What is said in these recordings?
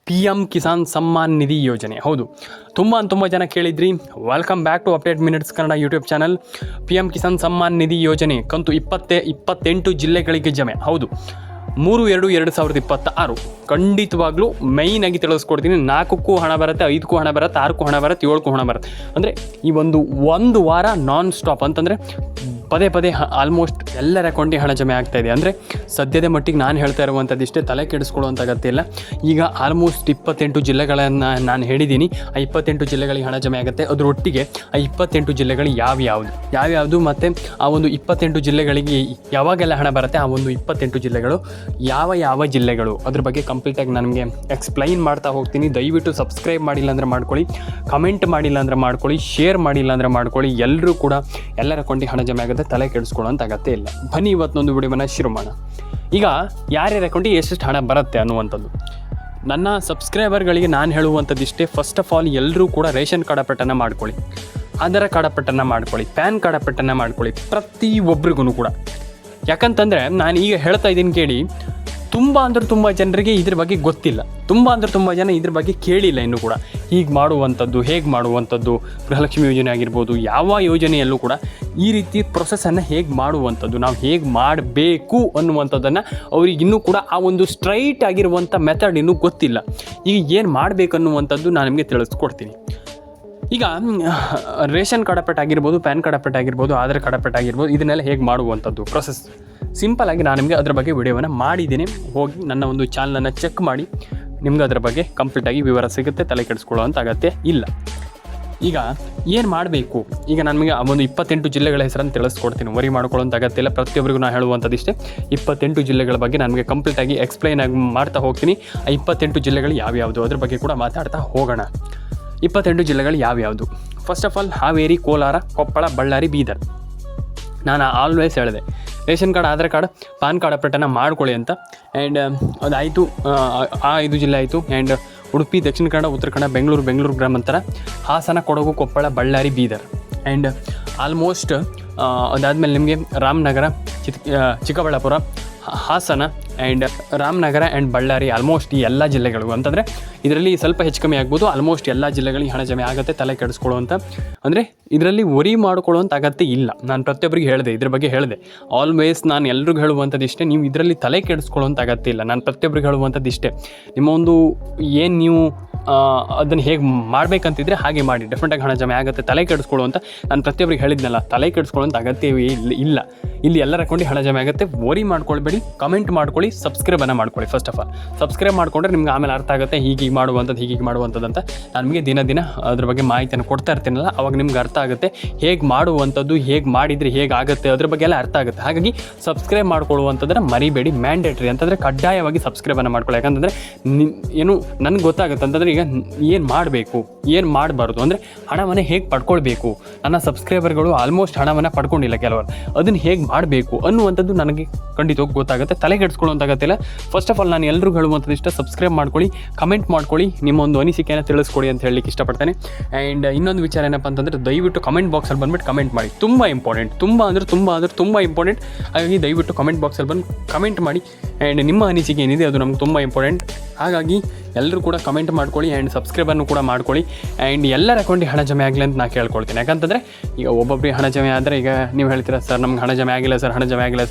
PM Kisan Samman Nidhi ಯೋಜನೆ. ಹೌದು, ತುಂಬ ಜನ ಕೇಳಿದ್ರಿ. Welcome back to update minutes Kannada YouTube channel. PM Kisan Samman Nidhi ಯೋಜನೆ ಕಂತು 28 ಜಿಲ್ಲೆಗಳಿಗೆ ಜಮೆ. ಹೌದು, 3/2/2026 ಖಂಡಿತವಾಗ್ಲೂ ಮೈನಾಗಿ ತಿಳಿಸ್ಕೊಡ್ತೀನಿ. 4ಕ್ಕೂ ಹಣ ಬರುತ್ತೆ, 5ಕ್ಕೂ ಹಣ ಬರುತ್ತೆ, 6ಕ್ಕೂ ಹಣ ಬರುತ್ತೆ, 7ಕ್ಕೂ ಹಣ ಬರುತ್ತೆ. ಅಂದರೆ ಈ ಒಂದು ವಾರ ನಾನ್ ಸ್ಟಾಪ್ ಅಂತಂದರೆ ಪದೇ ಆಲ್ಮೋಸ್ಟ್ ಎಲ್ಲರ ಅಕೌಂಟಿಗೆ ಹಣ ಜಮೆ ಆಗ್ತಾಯಿದೆ. ಅಂದರೆ ಸದ್ಯದ ಮಟ್ಟಿಗೆ ನಾನು ಹೇಳ್ತಾ ಇರುವಂಥದ್ದು ಇಷ್ಟೇ, ತಲೆ ಕೆಡಿಸ್ಕೊಳ್ಳುವಂಥ ಅಗತ್ಯ ಇಲ್ಲ. ಈಗ ಆಲ್ಮೋಸ್ಟ್ 28 ಜಿಲ್ಲೆಗಳನ್ನು ನಾನು ಹೇಳಿದ್ದೀನಿ. ಆ 28 ಜಿಲ್ಲೆಗಳಿಗೆ ಹಣ ಜಮೆ ಆಗುತ್ತೆ. ಅದರೊಟ್ಟಿಗೆ ಆ 28 ಜಿಲ್ಲೆಗಳು ಯಾವ್ಯಾವುದು ಮತ್ತು ಆ ಒಂದು 28 ಜಿಲ್ಲೆಗಳಿಗೆ ಯಾವಾಗೆಲ್ಲ ಹಣ ಬರುತ್ತೆ, ಆ ಒಂದು 28 ಜಿಲ್ಲೆಗಳು ಯಾವ ಜಿಲ್ಲೆಗಳು ಅದ್ರ ಬಗ್ಗೆ ಕಂಪ್ಲೀಟಾಗಿ ನನಗೆ ಎಕ್ಸ್ಪ್ಲೈನ್ ಮಾಡ್ತಾ ಹೋಗ್ತೀನಿ. ದಯವಿಟ್ಟು ಸಬ್ಸ್ಕ್ರೈಬ್ ಮಾಡಿಲ್ಲ ಅಂದರೆ ಮಾಡ್ಕೊಳ್ಳಿ, ಕಮೆಂಟ್ ಮಾಡಿಲ್ಲ ಅಂದರೆ ಮಾಡ್ಕೊಳ್ಳಿ, ಶೇರ್ ಮಾಡಿಲ್ಲ ಅಂದರೆ ಮಾಡ್ಕೊಳ್ಳಿ. ಎಲ್ಲರೂ ಕೂಡ ಎಲ್ಲರ ಅಕೌಂಟಿಗೆ ಹಣ ಜಮೆ ಆಗುತ್ತೆ, ತಲೆ ಕೆಡಿಸ್ಕೊಳ್ಳೋಂಥ ಅಗತ್ಯ ಇಲ್ಲ. ಬನ್ನಿ ಇವತ್ತೊಂದು ವಿಡಿಯೋನ ಶುರು ಮಾಡೋಣ. ಈಗ ಯಾರ್ಯಾರ ಅಕೌಂಟಿಗೆ ಎಷ್ಟೆಷ್ಟು ಹಣ ಬರುತ್ತೆ ಅನ್ನುವಂಥದ್ದು ನನ್ನ ಸಬ್ಸ್ಕ್ರೈಬರ್ಗಳಿಗೆ ನಾನು ಹೇಳುವಂಥದ್ದು ಇಷ್ಟೇ. ಫಸ್ಟ್ ಆಫ್ ಆಲ್ ಎಲ್ಲರೂ ಕೂಡ ರೇಷನ್ ಕಾರ್ಡ್ ಅಪ್ಡೇಟನ್ನು ಮಾಡ್ಕೊಳ್ಳಿ, ಆಧಾರ್ ಕಾರ್ಡ್ ಅಪ್ಡೇಟನ್ನು ಮಾಡ್ಕೊಳ್ಳಿ, ಪ್ಯಾನ್ ಕಾರ್ಡ್ ಅಪ್ಡೇಟನ್ನು ಮಾಡ್ಕೊಳ್ಳಿ, ಪ್ರತಿಯೊಬ್ಬರಿಗೂ ಕೂಡ. ಯಾಕಂತಂದರೆ ನಾನು ಈಗ ಹೇಳ್ತಾ ಇದ್ದೀನಿ ಕೇಳಿ, ತುಂಬ ಜನರಿಗೆ ಇದ್ರ ಬಗ್ಗೆ ಗೊತ್ತಿಲ್ಲ. ತುಂಬ ಜನ ಇದ್ರ ಬಗ್ಗೆ ಕೇಳಿಲ್ಲ ಇನ್ನೂ ಕೂಡ. ಹೀಗೆ ಮಾಡುವಂಥದ್ದು, ಹೇಗೆ ಮಾಡುವಂಥದ್ದು, ಗೃಹಲಕ್ಷ್ಮಿ ಯೋಜನೆ ಆಗಿರ್ಬೋದು, ಯಾವ ಯೋಜನೆಯಲ್ಲೂ ಕೂಡ ಈ ರೀತಿ ಪ್ರೊಸೆಸನ್ನು ಹೇಗೆ ಮಾಡುವಂಥದ್ದು, ನಾವು ಹೇಗೆ ಮಾಡಬೇಕು ಅನ್ನುವಂಥದ್ದನ್ನು ಅವ್ರಿಗೆ ಇನ್ನೂ ಕೂಡ ಆ ಒಂದು ಸ್ಟ್ರೈಟ್ ಆಗಿರುವಂಥ ಮೆಥಡ್ ಇನ್ನೂ ಗೊತ್ತಿಲ್ಲ. ಈಗ ಏನು ಮಾಡಬೇಕು ಅನ್ನುವಂಥದ್ದು ನಾನು ನಿಮಗೆ ತಿಳಿಸ್ಕೊಡ್ತೀನಿ. ಈಗ ರೇಷನ್ ಕಾರ್ಡ್ ಅಪ್ಡೇಟ್ ಆಗಿರ್ಬೋದು, ಪ್ಯಾನ್ ಕಾರ್ಡ್ ಅಪ್ಡೇಟ್ ಆಗಿರ್ಬೋದು, ಆಧಾರ್ ಕಾರ್ಡ್ ಅಪ್ಡೇಟ್ ಆಗಿರ್ಬೋದು, ಇದನ್ನೆಲ್ಲ ಹೇಗೆ ಮಾಡುವಂಥದ್ದು ಪ್ರೊಸೆಸ್ ಸಿಂಪಲಾಗಿ ನಾನು ನಿಮಗೆ ಅದರ ಬಗ್ಗೆ ವಿಡಿಯೋವನ್ನು ಮಾಡಿದ್ದೀನಿ. ಹೋಗಿ ನನ್ನ ಒಂದು ಚಾನಲನ್ನು ಚೆಕ್ ಮಾಡಿ, ನಿಮ್ಗೆ ಅದರ ಬಗ್ಗೆ ಕಂಪ್ಲೀಟಾಗಿ ವಿವರ ಸಿಗುತ್ತೆ. ತಲೆ ಕೆಡಿಸ್ಕೊಳ್ಳೋವಂಥ ಅಗತ್ಯ ಇಲ್ಲ. ಈಗ ಏನು ಮಾಡಬೇಕು, ಈಗ ನನಗೆ ಆ ಒಂದು 28 ಜಿಲ್ಲೆಗಳ ಹೆಸರನ್ನು ತಿಳಿಸ್ಕೊಡ್ತೀನಿ. ವರಿ ಮಾಡ್ಕೊಳ್ಳೋಂಥ ಅಗತ್ಯ ಇಲ್ಲ. ಪ್ರತಿಯೊಬ್ಬರಿಗೂ ನಾನು ಹೇಳುವಂಥದ್ದು ಇಷ್ಟೇ, 28 ಜಿಲ್ಲೆಗಳ ಬಗ್ಗೆ ನನಗೆ ಕಂಪ್ಲೀಟಾಗಿ ಎಕ್ಸ್ಪ್ಲೈನ್ ಆಗಿ ಮಾಡ್ತಾ ಹೋಗ್ತೀನಿ. ಆ 28 ಜಿಲ್ಲೆಗಳು ಯಾವ್ಯಾವುದು ಅದ್ರ ಬಗ್ಗೆ ಕೂಡ ಮಾತಾಡ್ತಾ ಹೋಗೋಣ. 28 ಜಿಲ್ಲೆಗಳು ಯಾವ್ಯಾವುದು? First of all Haveri, Kolar, Koppal, Ballari, Bidar. ನಾನು ಆಲ್ವೇಸ್ ಹೇಳಿದೆ, ration card, Aadhaar card, pan card ಅಪ್ಡೇಟನ್ನು ಮಾಡ್ಕೊಳ್ಳಿ ಅಂತ. ಆ್ಯಂಡ್ ಅದಾಯಿತು, ಆ 5 ಜಿಲ್ಲೆ ಆಯಿತು. ಆ್ಯಂಡ್ ಉಡುಪಿ, ದಕ್ಷಿಣ ಕನ್ನಡ, ಉತ್ತರ ಕನ್ನಡ, ಬೆಂಗಳೂರು ಗ್ರಾಮಾಂತರ, ಹಾಸನ, ಕೊಡಗು, ಕೊಪ್ಪಳ, ಬಳ್ಳಾರಿ, ಬೀದರ್. ಆ್ಯಂಡ್ ಆಲ್ಮೋಸ್ಟ್ ಅದಾದಮೇಲೆ ನಿಮಗೆ Ramanagara, Chikkaballapur, Hassan and Ramanagara and Ballari, almost ಈ ಎಲ್ಲ ಜಿಲ್ಲೆಗಳು ಅಂತಂದರೆ ಇದರಲ್ಲಿ ಸ್ವಲ್ಪ ಹೆಚ್ಚು ಕಮ್ಮಿ ಆಗ್ಬೋದು. ಆಲ್ಮೋಸ್ಟ್ ಎಲ್ಲ ಜಿಲ್ಲೆಗಳಿಗೆ ಹಣ ಜಮೆ ಆಗುತ್ತೆ. ತಲೆ ಕೆಡಿಸ್ಕೊಳ್ಳುವಂಥ ಅಂದರೆ ಇದರಲ್ಲಿ ವರಿ ಮಾಡ್ಕೊಳ್ಳುವಂಥ ಅಗತ್ಯ ಇಲ್ಲ. ನಾನು ಪ್ರತಿಯೊಬ್ಬರಿಗೆ ಹೇಳಿದೆ, ಇದ್ರ ಬಗ್ಗೆ ಹೇಳಿದೆ. ಆಲ್ವೇಸ್ ನಾನು ಎಲ್ರಿಗೂ ಹೇಳುವಂಥದ್ದು ಇಷ್ಟೇ, ನೀವು ಇದರಲ್ಲಿ ತಲೆ ಕೆಡಿಸ್ಕೊಳ್ಳುವಂಥ ಅಗತ್ಯ ಇಲ್ಲ. ನಾನು ಪ್ರತಿಯೊಬ್ಬರಿಗೆ ಹೇಳುವಂಥದ್ದು ಇಷ್ಟೇ, ನಿಮ್ಮ ಒಂದು ಏನು ನೀವು ಅದನ್ನು ಹೇಗೆ ಮಾಡಬೇಕಂತಿದ್ರೆ ಹಾಗೆ ಮಾಡಿ, ಡೆಫಿನೆಟಾಗಿ ಹಣ ಜಮೆ ಆಗುತ್ತೆ. ತಲೆ ಕೆಡಿಸ್ಕೊಳ್ಳುವಂಥ ನಾನು ಪ್ರತಿಯೊಬ್ಬರಿಗೆ ಹೇಳಿದ್ನಲ್ಲ, ತಲೆ ಕೆಡಿಸ್ಕೊಳ್ಳುವಂಥ ಅಗತ್ಯವೇ ಇಲ್ಲ. ಇಲ್ಲಿ ಎಲ್ಲರ ಅಕೌಂಟಿಗೆ ಹಣ ಜಮೆ ಆಗುತ್ತೆ. ವರಿ ಮಾಡ್ಕೊಳ್ಬೇಡಿ, ಕಮೆಂಟ್ ಮಾಡ್ಕೊಳ್ಳಿ, ಸಬ್ಸ್ಕ್ರೈಬನ್ನು ಮಾಡ್ಕೊಳ್ಳಿ. ಫಸ್ಟ್ ಆಫ್ ಆಲ್ ಸಬ್ಸ್ಕ್ರೈಬ್ ಮಾಡಿಕೊಂಡ್ರೆ ನಿಮ್ಗೆ ಆಮೇಲೆ ಅರ್ಥ ಆಗುತ್ತೆ, ಹೀಗೆ ಮಾಡುವಂಥದ್ದು ಅಂತ. ನಾನು ನಿಮಗೆ ದಿನ ಅದ್ರ ಬಗ್ಗೆ ಮಾಹಿತಿಯನ್ನು ಕೊಡ್ತಾ ಇರ್ತೀನಲ್ಲ, ಅವಾಗ ನಿಮ್ಗೆ ಅರ್ಥ ಆಗುತ್ತೆ ಹೇಗೆ ಮಾಡುವಂಥದ್ದು, ಹೇಗೆ ಮಾಡಿದರೆ ಹೇಗಾಗುತ್ತೆ ಅದ್ರ ಬಗ್ಗೆ ಎಲ್ಲ ಅರ್ಥ ಆಗುತ್ತೆ. ಹಾಗಾಗಿ ಸಬ್ಸ್ಕ್ರೈಬ್ ಮಾಡ್ಕೊಳ್ಳುವಂಥದ್ದನ್ನು ಮರಿಬೇಡಿ. ಮ್ಯಾಂಡೇಟ್ರಿ ಅಂತಂದರೆ ಕಡ್ಡಾಯವಾಗಿ ಸಬ್ಸ್ಕ್ರೈಬನ್ನು ಮಾಡ್ಕೊಳ್ಳಿ. ಯಾಕಂತಂದರೆ ಏನು ನನಗೆ ಗೊತ್ತಾಗುತ್ತೆ ಅಂತಂದರೆ ಈಗ ಏನು ಮಾಡಬೇಕು, ಏನು ಮಾಡಬಾರ್ದು, ಅಂದರೆ ಹಣವನ್ನು ಹೇಗೆ ಪಡ್ಕೊಳ್ಬೇಕು. ನನ್ನ ಸಬ್ಸ್ಕ್ರೈಬರ್ಗಳು ಆಲ್ಮೋಸ್ಟ್ ಹಣವನ್ನು ಪಡ್ಕೊಂಡಿಲ್ಲ ಕೆಲವರು, ಅದನ್ನು ಹೇಗೆ ಮಾಡಬೇಕು ಅನ್ನುವಂಥದ್ದು ನನಗೆ ಖಂಡಿತವಾಗಿ ಗೊತ್ತಾಗುತ್ತೆ. ತಲೆ ಕೆಡಿಸ್ಕೊಳ್ಳುವಂತಾಗತ್ತಿಲ್ಲ. ಫಸ್ಟ್ ಆಫ್ ಆಲ್ ನಾನು ಎಲ್ರಿಗೂ ಹೇಳುವಂಥದ್ದು ಇಷ್ಟ, ಸಬ್ಸ್ಕ್ರೈಬ್ ಮಾಡ್ಕೊಳ್ಳಿ, ಕಮೆಂಟ್ ಮಾಡ್ಕೊಳ್ಳಿ, ನಿಮ್ಮ ಒಂದು ಅನಿಸಿಕೆಯನ್ನು ತಿಳಿಸ್ಕೊಡಿ ಅಂತ ಹೇಳಲಿಕ್ಕೆ ಇಷ್ಟಪಡ್ತೇನೆ. ಆ್ಯಂಡ್ ಇನ್ನೊಂದು ವಿಚಾರ ಏನಪ್ಪ ಅಂತಂದರೆ, ದಯವಿಟ್ಟು ಕಮೆಂಟ್ ಬಾಕ್ಸಲ್ಲಿ ಬಂದುಬಿಟ್ಟು ಕಮೆಂಟ್ ಮಾಡಿ. ತುಂಬ ಇಂಪಾರ್ಟೆಂಟ್, ತುಂಬ ಇಂಪಾರ್ಟೆಂಟ್. ಹಾಗಾಗಿ ದಯವಿಟ್ಟು ಕಮೆಂಟ್ ಬಾಕ್ಸಲ್ಲಿ ಬಂದು ಕಮೆಂಟ್ ಮಾಡಿ. ಆ್ಯಂಡ್ ನಿಮ್ಮ ಅನಿಸಿಕೆ ಏನಿದೆ ಅದು ನಮ್ಗೆ ತುಂಬ ಇಂಪಾರ್ಟೆಂಟ್. ಹಾಗಾಗಿ ಎಲ್ಲರೂ ಕೂಡ ಕಮೆಂಟ್ ಮಾಡ್ಕೊಳ್ಳಿ ಆ್ಯಂಡ್ ಸಬ್ಸ್ಕ್ರೈಬನ್ನು ಕೂಡ ಮಾಡ್ಕೊಳ್ಳಿ. ಆ್ಯಂಡ್ ಎಲ್ಲರ ಅಕೌಂಟಿಗೆ ಹಣ ಜಮೆ ಆಗಲಿ ಅಂತ ನಾನು ಕೇಳ್ಕೊಳ್ತೀನಿ. ಯಾಕಂತಂದರೆ ಈಗ ಒಬ್ಬೊಬ್ಬರಿಗೆ ಹಣ ಜಮೆ ಆದರೆ, ಈಗ ನೀವು ಹೇಳ್ತೀರಾ ಸರ್ ನಮ್ಗೆ ಹಣ ಜಮೆ ಆಗಿಲ್ಲ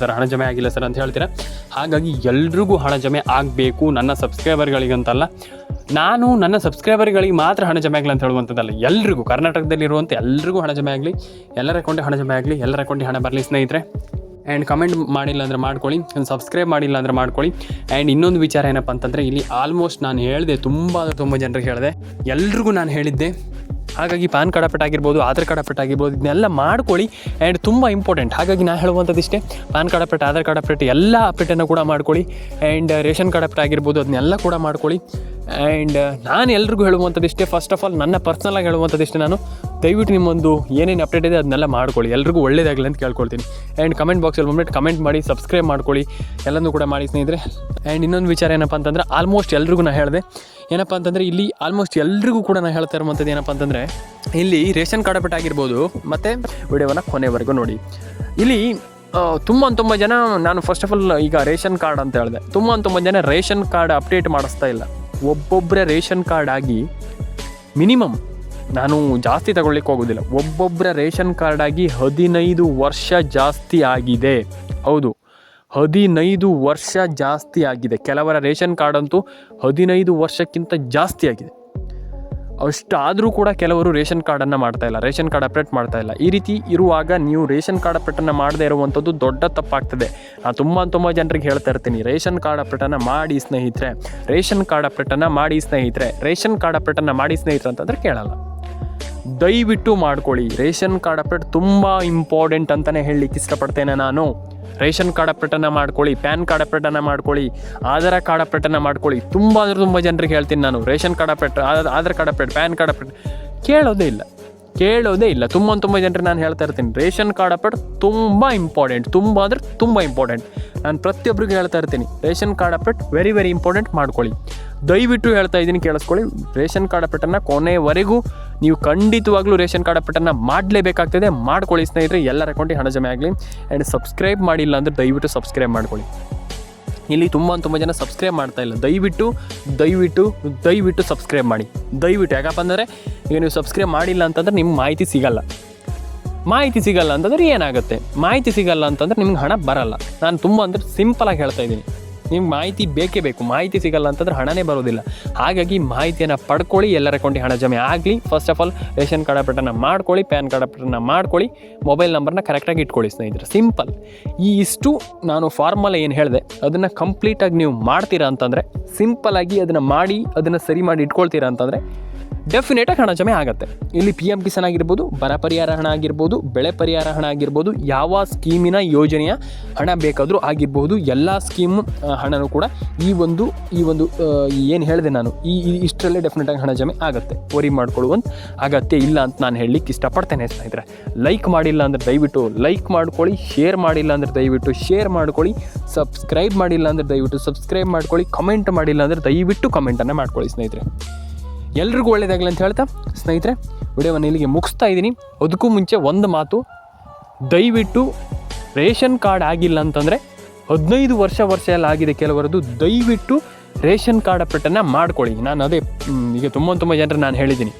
ಸರ್ ಅಂತ ಹೇಳ್ತೀರಾ. ಹಾಗಾಗಿ ಎಲ್ರಿಗೂ ಹಣ ಜಮೆ ಆಗಬೇಕು. ನನ್ನ ಸಬ್ಸ್ಕ್ರೈಬರ್ಗಳಿಗಂತಲ್ಲ, ನಾನು ನನ್ನ ಸಬ್ಸ್ಕ್ರೈಬರ್ಗಳಿಗೆ ಮಾತ್ರ ಹಣ ಜಮೆ ಆಗಲಿ ಅಂತ ಹೇಳುವಂಥದ್ದಲ್ಲ, ಎಲ್ರಿಗೂ, ಕರ್ನಾಟಕದಲ್ಲಿರುವಂಥ ಎಲ್ರಿಗೂ ಹಣ ಜಮೆ ಆಗಲಿ, ಎಲ್ಲರ ಅಕೌಂಟಿಗೆ ಹಣ ಜಮೆ ಆಗಲಿ, ಎಲ್ಲರ ಅಕೌಂಟಿಗೆ ಹಣ ಬರಲಿ ಸ್ನೇಹಿತರೆ. ಆ್ಯಂಡ್ ಕಮೆಂಟ್ ಮಾಡಿಲ್ಲ ಅಂದರೆ ಮಾಡ್ಕೊಳ್ಳಿ, ಸಬ್ಸ್ಕ್ರೈಬ್ ಮಾಡಿಲ್ಲ ಅಂದರೆ ಮಾಡ್ಕೊಳ್ಳಿ. ಆ್ಯಂಡ್ ಇನ್ನೊಂದು ವಿಚಾರ ಏನಪ್ಪ ಅಂತಂದರೆ, ಇಲ್ಲಿ ಆಲ್ಮೋಸ್ಟ್ ನಾನು ಹೇಳಿದೆ, ತುಂಬ ಜನರಿಗೆ ಹೇಳಿದೆ, ಎಲ್ರಿಗೂ ನಾನು ಹೇಳಿದ್ದೆ. ಹಾಗಾಗಿ ಪಾನ್ ಕಾರ್ಡ್ ಅಪ್ಡೇಟ್ ಆಗಿರ್ಬೋದು, ಆಧಾರ್ ಕಾರ್ಡ್ ಅಪ್ಡೇಟ್ ಆಗಿರ್ಬೋದು, ಇದನ್ನೆಲ್ಲ ಮಾಡ್ಕೊಳ್ಳಿ. ಆ್ಯಂಡ್ ತುಂಬ ಇಂಪಾರ್ಟೆಂಟ್. ಹಾಗಾಗಿ ನಾನು ಹೇಳುವಂಥದ್ದು ಇಷ್ಟೇ, PAN card update, Aadhaar card update ಎಲ್ಲ ಅಪ್ಡೇಟನ್ನು ಕೂಡ ಮಾಡ್ಕೊಳ್ಳಿ. ಆ್ಯಂಡ್ ರೇಷನ್ ಕಾರ್ಡ್ ಅಪ್ಡೇಟ್ ಆಗಿರ್ಬೋದು, ಅದನ್ನೆಲ್ಲ ಕೂಡ ಮಾಡ್ಕೊಳ್ಳಿ. ಆ್ಯಂಡ್ ನಾನು ಎಲ್ರಿಗೂ ಹೇಳುವಂಥದ್ದು ಇಷ್ಟೇ, ಫಸ್ಟ್ ಆಫ್ ಆಲ್ ನನ್ನ ಪರ್ಸ್ನಲಾಗಿ ಹೇಳುವಂಥದ್ದು ಇಷ್ಟೇ, ನಾನು ದಯವಿಟ್ಟು ನಿಮ್ಮೊಂದು ಏನೇನು ಅಪ್ಡೇಟ್ ಇದೆ ಅದನ್ನೆಲ್ಲ ಮಾಡ್ಕೊಳ್ಳಿ. ಎಲ್ರಿಗೂ ಒಳ್ಳೇದಾಗಲಿ ಅಂತ ಕೇಳ್ಕೊಳ್ತೀನಿ. ಆ್ಯಂಡ್ ಕಮೆಂಟ್ ಬಾಕ್ಸಲ್ಲಿ ಬಂದ್ಬಿಟ್ಟು ಕಮೆಂಟ್ ಮಾಡಿ, ಸಬ್ಸ್ಕ್ರೈಬ್ ಮಾಡ್ಕೊಳ್ಳಿ, ಎಲ್ಲನೂ ಕೂಡ ಮಾಡಿ ಸ್ನೇಹಿತರೆ. ಆ್ಯಂಡ್ ಇನ್ನೊಂದು ವಿಚಾರ ಏನಪ್ಪ ಅಂತಂದರೆ, ಆಲ್ಮೋಸ್ಟ್ ಎಲ್ರಿಗೂ ನಾನು ಹೇಳಿದೆ ಏನಪ್ಪ ಅಂತಂದರೆ, ಇಲ್ಲಿ ಆಲ್ಮೋಸ್ಟ್ ಎಲ್ರಿಗೂ ಕೂಡ ನಾನು ಹೇಳ್ತಾ ಇರುವಂಥದ್ದು ಏನಪ್ಪ ಅಂತಂದರೆ, ಇಲ್ಲಿ ರೇಷನ್ ಕಾರ್ಡ್ ಅಪ್ಡೇಟ್ ಆಗಿರ್ಬೋದು, ಮತ್ತು ವಿಡಿಯೋವನ್ನು ಕೊನೆವರೆಗೂ ನೋಡಿ. ಇಲ್ಲಿ ತುಂಬ ಜನ, ನಾನು ಫಸ್ಟ್ ಆಫ್ ಆಲ್ ಈಗ ರೇಷನ್ ಕಾರ್ಡ್ ಅಂತ ಹೇಳಿದೆ, ತುಂಬ ಜನ ರೇಷನ್ ಕಾರ್ಡ್ ಅಪ್ಡೇಟ್ ಮಾಡಿಸ್ತಾ ಇಲ್ಲ. ಒಬ್ಬೊಬ್ಬರ ರೇಷನ್ ಕಾರ್ಡ್ ಆಗಿ ಮಿನಿಮಮ್, ನಾನು ಜಾಸ್ತಿ ತಗೊಳ್ಳಿಕ್ಕೆ ಹೋಗೋದಿಲ್ಲ, ಒಬ್ಬೊಬ್ಬರ ರೇಷನ್ ಕಾರ್ಡ್ ಆಗಿ 15 ವರ್ಷ ಜಾಸ್ತಿ ಆಗಿದೆ. ಹೌದು, 15 ವರ್ಷ ಜಾಸ್ತಿ ಆಗಿದೆ. ಕೆಲವರ ರೇಷನ್ ಕಾರ್ಡ್ ಅಂತೂ 15 ವರ್ಷಕ್ಕಿಂತ ಜಾಸ್ತಿ ಆಗಿದೆ. ಅಷ್ಟಾದರೂ ಕೂಡ ಕೆಲವರು ರೇಷನ್ ಕಾರ್ಡನ್ನು ಮಾಡ್ತಾಯಿಲ್ಲ, ರೇಷನ್ ಕಾರ್ಡ್ ಅಪ್ಡೇಟ್ ಮಾಡ್ತಾಯಿಲ್ಲ. ಈ ರೀತಿ ಇರುವಾಗ ನೀವು ರೇಷನ್ ಕಾರ್ಡ್ ಅಪ್ಡೇಟನ್ನು ಮಾಡದೇ ಇರುವಂಥದ್ದು ದೊಡ್ಡ ತಪ್ಪಾಗ್ತದೆ. ನಾನು ತುಂಬ ಜನರಿಗೆ ಹೇಳ್ತಾ ಇರ್ತೀನಿ, ರೇಷನ್ ಕಾರ್ಡ್ ಅಪ್ಡೇಟನ್ನು ಮಾಡಿ ಸ್ನೇಹಿತರೆ, ರೇಷನ್ ಕಾರ್ಡ್ ಅಪ್ಡೇಟನ್ನು ಮಾಡಿ ಸ್ನೇಹಿತರೆ, ರೇಷನ್ ಕಾರ್ಡ್ ಅಪ್ಡೇಟನ್ನು ಮಾಡಿ ಸ್ನೇಹಿತರೆ ಅಂತಂದರೆ ಕೇಳಲ್ಲ. ದಯವಿಟ್ಟು ಮಾಡ್ಕೊಳ್ಳಿ. ರೇಷನ್ ಕಾರ್ಡ್ ಅಪ್ಡೇಟ್ ತುಂಬ ಇಂಪಾರ್ಟೆಂಟ್ ಅಂತಲೇ ಹೇಳಲಿಕ್ಕೆ ಇಷ್ಟಪಡ್ತೇನೆ ನಾನು. ರೇಷನ್ ಕಾರ್ಡ್ ಅಪ್ಡೇಟನ್ನು ಮಾಡ್ಕೊಳ್ಳಿ, ಪ್ಯಾನ್ ಕಾರ್ಡ್ ಅಪ್ಡೇಟನ್ನು ಮಾಡ್ಕೊಳ್ಳಿ, ಆಧಾರ್ ಕಾರ್ಡ್ ಅಪ್ಡೇಟನ್ನು ಮಾಡ್ಕೊಳ್ಳಿ. ತುಂಬ ಜನರಿಗೆ ಹೇಳ್ತೀನಿ ನಾನು, ration card update, Aadhaar card update, pan card update ಕೇಳೋದೇ ಇಲ್ಲ. ತುಂಬ ಜನರಿಗೆ ನಾನು ಹೇಳ್ತಾ ಇರ್ತೀನಿ, ರೇಷನ್ ಕಾರ್ಡ್ ಅಪ್ಡೇಟ್ ತುಂಬ ಇಂಪಾರ್ಟೆಂಟ್, ತುಂಬ ಇಂಪಾರ್ಟೆಂಟ್. ನಾನು ಪ್ರತಿಯೊಬ್ಬರಿಗೂ ಹೇಳ್ತಾ ಇರ್ತೀನಿ, ration card update very important ಮಾಡ್ಕೊಳ್ಳಿ. ದಯವಿಟ್ಟು ಹೇಳ್ತಾ ಇದ್ದೀನಿ, ಕೇಳಿಸ್ಕೊಳ್ಳಿ. ರೇಷನ್ ಕಾರ್ಡ್ ಅಪ್ಡೇಟನ್ನು ಕೊನೆವರೆಗೂ ನೀವು ಖಂಡಿತವಾಗ್ಲೂ ರೇಷನ್ ಕಾರ್ಡ್ ಅಪ್ಡೇಟನ್ನು ಮಾಡಲೇಬೇಕಾಗ್ತದೆ. ಮಾಡ್ಕೊಳ್ಳಿ ಸ್ನೇಹಿತರೆ, ಎಲ್ಲರ ಅಕೌಂಟಿಗೆ ಹಣ ಜಮೆ ಆಗಲಿ. ಆ್ಯಂಡ್ ಸಬ್ಸ್ಕ್ರೈಬ್ ಮಾಡಿಲ್ಲ ಅಂದರೆ ದಯವಿಟ್ಟು ಸಬ್ಸ್ಕ್ರೈಬ್ ಮಾಡ್ಕೊಳ್ಳಿ. ಇಲ್ಲಿ ತುಂಬ ಜನ ಸಬ್ಸ್ಕ್ರೈಬ್ ಮಾಡ್ತಾಯಿಲ್ಲ. ದಯವಿಟ್ಟು ಸಬ್ಸ್ಕ್ರೈಬ್ ಮಾಡಿ. ಯಾಕಪ್ಪ ಅಂದರೆ ಈಗ ನೀವು ಸಬ್ಸ್ಕ್ರೈಬ್ ಮಾಡಿಲ್ಲ ಅಂತಂದರೆ ನಿಮ್ಗೆ ಮಾಹಿತಿ ಸಿಗಲ್ಲ ಅಂತಂದರೆ ಏನಾಗುತ್ತೆ? ಮಾಹಿತಿ ಸಿಗಲ್ಲ ಅಂತಂದರೆ ನಿಮ್ಗೆ ಹಣ ಬರಲ್ಲ. ನಾನು ತುಂಬ ಸಿಂಪಲಾಗಿ ಹೇಳ್ತಾ ಇದ್ದೀನಿ, ನಿಮ್ಗೆ ಮಾಹಿತಿ ಬೇಕೇ ಬೇಕು. ಮಾಹಿತಿ ಸಿಗಲ್ಲ ಅಂತಂದ್ರೆ ಹಣನೇ ಬರೋದಿಲ್ಲ. ಹಾಗಾಗಿ ಮಾಹಿತಿಯನ್ನು ಪಡ್ಕೊಳ್ಳಿ, ಎಲ್ಲರ ಅಕೌಂಟಿಗೆ ಹಣ ಜಮೆ ಆಗಲಿ. First of all ration card ಅಪ್ಡೇಟನ್ನು ಮಾಡ್ಕೊಳ್ಳಿ, ಪ್ಯಾನ್ ಕಾರ್ಡ್ ಅಪ್ಡೇಟನ್ನು ಮಾಡ್ಕೊಳ್ಳಿ, ಮೊಬೈಲ್ ನಂಬರ್ನ ಕರೆಕ್ಟಾಗಿ ಇಟ್ಕೊಳ್ಳಿ ಸ್ನೇಹಿತರೆ. ಸಿಂಪಲ್. ಇಷ್ಟು ನಾನು ಫಾರ್ಮುಲಾ ಏನು ಹೇಳಿದೆ ಅದನ್ನು ಕಂಪ್ಲೀಟಾಗಿ ನೀವು ಮಾಡ್ತೀರಾ ಅಂತಂದರೆ, ಸಿಂಪಲಾಗಿ ಅದನ್ನು ಮಾಡಿ ಅದನ್ನು ಸರಿ ಮಾಡಿ ಇಟ್ಕೊಳ್ತೀರಾ ಅಂತಂದರೆ ಡೆಫಿನೇಟಾಗಿ ಹಣ ಜಮೆ ಆಗುತ್ತೆ. ಇಲ್ಲಿ PM ಕಿಸಾನ್ ಆಗಿರ್ಬೋದು, ಬರ ಪರಿಹಾರ ಹಣ ಆಗಿರ್ಬೋದು, ಬೆಳೆ ಪರಿಹಾರ ಹಣ ಆಗಿರ್ಬೋದು, ಯಾವ ಸ್ಕೀಮಿನ ಯೋಜನೆಯ ಹಣ ಬೇಕಾದರೂ ಆಗಿರ್ಬೋದು, ಎಲ್ಲ ಸ್ಕೀಮ್ ಹಣನೂ ಕೂಡ ಈ ಒಂದು ಏನು ಹೇಳಿದೆ ನಾನು ಇಷ್ಟರಲ್ಲೇ ಡೆಫಿನೆಟಾಗಿ ಹಣ ಜಮೆ ಆಗುತ್ತೆ. ವರಿ ಮಾಡ್ಕೊಳ್ಳುವಂಥ ಅಗತ್ಯ ಇಲ್ಲ ಅಂತ ನಾನು ಹೇಳಲಿಕ್ಕೆ ಇಷ್ಟಪಡ್ತೇನೆ ಸ್ನೇಹಿತರೆ. ಲೈಕ್ ಮಾಡಿಲ್ಲ ಅಂದರೆ ದಯವಿಟ್ಟು ಲೈಕ್ ಮಾಡ್ಕೊಳ್ಳಿ, ಶೇರ್ ಮಾಡಿಲ್ಲ ಅಂದರೆ ದಯವಿಟ್ಟು ಶೇರ್ ಮಾಡ್ಕೊಳ್ಳಿ, ಸಬ್ಸ್ಕ್ರೈಬ್ ಮಾಡಿಲ್ಲ ಅಂದರೆ ದಯವಿಟ್ಟು ಸಬ್ಸ್ಕ್ರೈಬ್ ಮಾಡ್ಕೊಳ್ಳಿ, ಕಮೆಂಟ್ ಮಾಡಿಲ್ಲ ಅಂದರೆ ದಯವಿಟ್ಟು ಕಮೆಂಟನ್ನು ಮಾಡ್ಕೊಳ್ಳಿ ಸ್ನೇಹಿತರೆ. ಎಲ್ರಿಗೂ ಒಳ್ಳೆಯದಾಗಲಿ ಅಂತ ಹೇಳ್ತಾ ಸ್ನೇಹಿತರೆ, ವಿಡಿಯೋವನ್ನು ಇಲ್ಲಿಗೆ ಮುಗಿಸ್ತಾ ಇದ್ದೀನಿ. ಅದಕ್ಕೂ ಮುಂಚೆ ಒಂದು ಮಾತು, ದಯವಿಟ್ಟು ರೇಷನ್ ಕಾರ್ಡ್ ಆಗಿಲ್ಲ ಅಂತಂದರೆ 15 ವರ್ಷ ಎಲ್ಲ ಆಗಿದೆ ಕೆಲವರದ್ದು, ದಯವಿಟ್ಟು ರೇಷನ್ ಕಾರ್ಡ್ ಅಪ್ಡೇಟನ್ನು ಮಾಡ್ಕೊಳ್ಳಿ. ನಾನು ಅದೇ ಈಗ ತುಂಬ ಜನರು ನಾನು ಹೇಳಿದ್ದೀನಿ,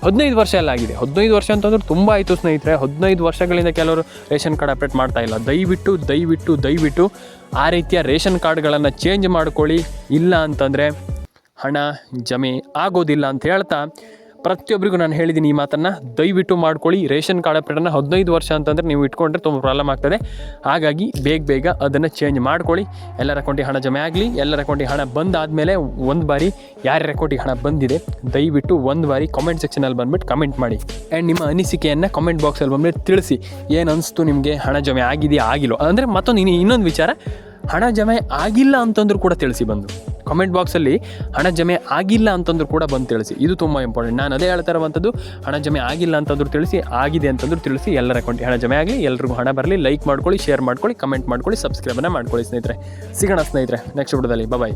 15 ವರ್ಷ ಎಲ್ಲ ಆಗಿದೆ. 15 ವರ್ಷ ಅಂತಂದ್ರೆ ತುಂಬ ಆಯಿತು ಸ್ನೇಹಿತರೆ. 15 ವರ್ಷಗಳಿಂದ ಕೆಲವರು ರೇಷನ್ ಕಾರ್ಡ್ ಅಪ್ಡೇಟ್ ಮಾಡ್ತಾಯಿಲ್ಲ. ದಯವಿಟ್ಟು ಆ ರೀತಿಯ ರೇಷನ್ ಕಾರ್ಡ್ಗಳನ್ನು ಚೇಂಜ್ ಮಾಡ್ಕೊಳ್ಳಿ. ಇಲ್ಲ ಅಂತಂದರೆ ಹಣ ಜಮೆ ಆಗೋದಿಲ್ಲ ಅಂತ ಹೇಳ್ತಾ ಪ್ರತಿಯೊಬ್ಬರಿಗೂ ನಾನು ಹೇಳಿದ್ದೀನಿ ಈ ಮಾತನ್ನು. ದಯವಿಟ್ಟು ಮಾಡ್ಕೊಳ್ಳಿ. ರೇಷನ್ ಕಾರ್ಡ್ ಅಪ್ಡೇಟನ್ನು 15 ವರ್ಷ ಅಂತಂದರೆ ನೀವು ಇಟ್ಕೊಂಡ್ರೆ ತುಂಬ ಪ್ರಾಬ್ಲಮ್ ಆಗ್ತದೆ. ಹಾಗಾಗಿ ಬೇಗ ಅದನ್ನು ಚೇಂಜ್ ಮಾಡ್ಕೊಳ್ಳಿ. ಎಲ್ಲರ ಅಕೌಂಟಿಗೆ ಹಣ ಜಮೆ ಆಗಲಿ. ಎಲ್ಲರ ಅಕೌಂಟಿಗೆ ಹಣ ಬಂದಾದಮೇಲೆ ಒಂದು ಬಾರಿ ಯಾರ್ಯಾರ ಅಕೌಂಟಿಗೆ ಹಣ ಬಂದಿದೆ ದಯವಿಟ್ಟು ಒಂದು ಬಾರಿ ಕಾಮೆಂಟ್ ಸೆಕ್ಷನಲ್ಲಿ ಬಂದುಬಿಟ್ಟು ಕಮೆಂಟ್ ಮಾಡಿ. ಆ್ಯಂಡ್ ನಿಮ್ಮ ಅನಿಸಿಕೆಯನ್ನು ಕಮೆಂಟ್ ಬಾಕ್ಸಲ್ಲಿ ಬಂದುಬಿಟ್ಟು ತಿಳಿಸಿ. ಏನು ಅನಿಸ್ತು ನಿಮಗೆ, ಹಣ ಜಮೆ ಆಗಿದೆಯಾ ಆಗಿಲ್ಲೋ. ಅಂದರೆ ಮತ್ತೊಂದು ಇನ್ನೊಂದು ವಿಚಾರ, ಹಣ ಜಮೆ ಆಗಿಲ್ಲ ಅಂತಂದ್ರೂ ಕೂಡ ತಿಳಿಸಿ ಬಂದು ಕಮೆಂಟ್ ಬಾಕ್ಸಲ್ಲಿ. ಹಣ ಜಮೆ ಆಗಿಲ್ಲ ಅಂತಂದ್ರೂ ಕೂಡ ಬಂದು ತಿಳಿಸಿ. ಇದು ತುಂಬ ಇಂಪಾರ್ಟೆಂಟ್. ನಾನು ಅದೇ ಹೇಳ್ತಾ ಇರುವಂಥದ್ದು, ಹಣ ಜಮೆ ಆಗಿಲ್ಲ ಅಂತಂದ್ರೂ ತಿಳಿಸಿ, ಆಗಿದೆ ಅಂತಂದ್ರೂ ತಿಳಿಸಿ. ಎಲ್ಲರ ಅಕೌಂಟಿಗೆ ಹಣ ಜಮೆ ಆಗಲಿ, ಎಲ್ರಿಗೂ ಹಣ ಬರಲಿ. ಲೈಕ್ ಮಾಡ್ಕೊಳ್ಳಿ, ಶೇರ್ ಮಾಡ್ಕೊಳ್ಳಿ, ಕಮೆಂಟ್ ಮಾಡ್ಕೊಳ್ಳಿ, ಸಬ್ಸ್ಕ್ರೈಬನ್ನು ಮಾಡ್ಕೊಳ್ಳಿ ಸ್ನೇಹಿತರೆ. ಸಿಗೋಣ ಸ್ನೇಹಿತರೆ ನೆಕ್ಸ್ಟ್ ವಿಡಿಯೋದಲ್ಲಿ. ಬಾಯ್.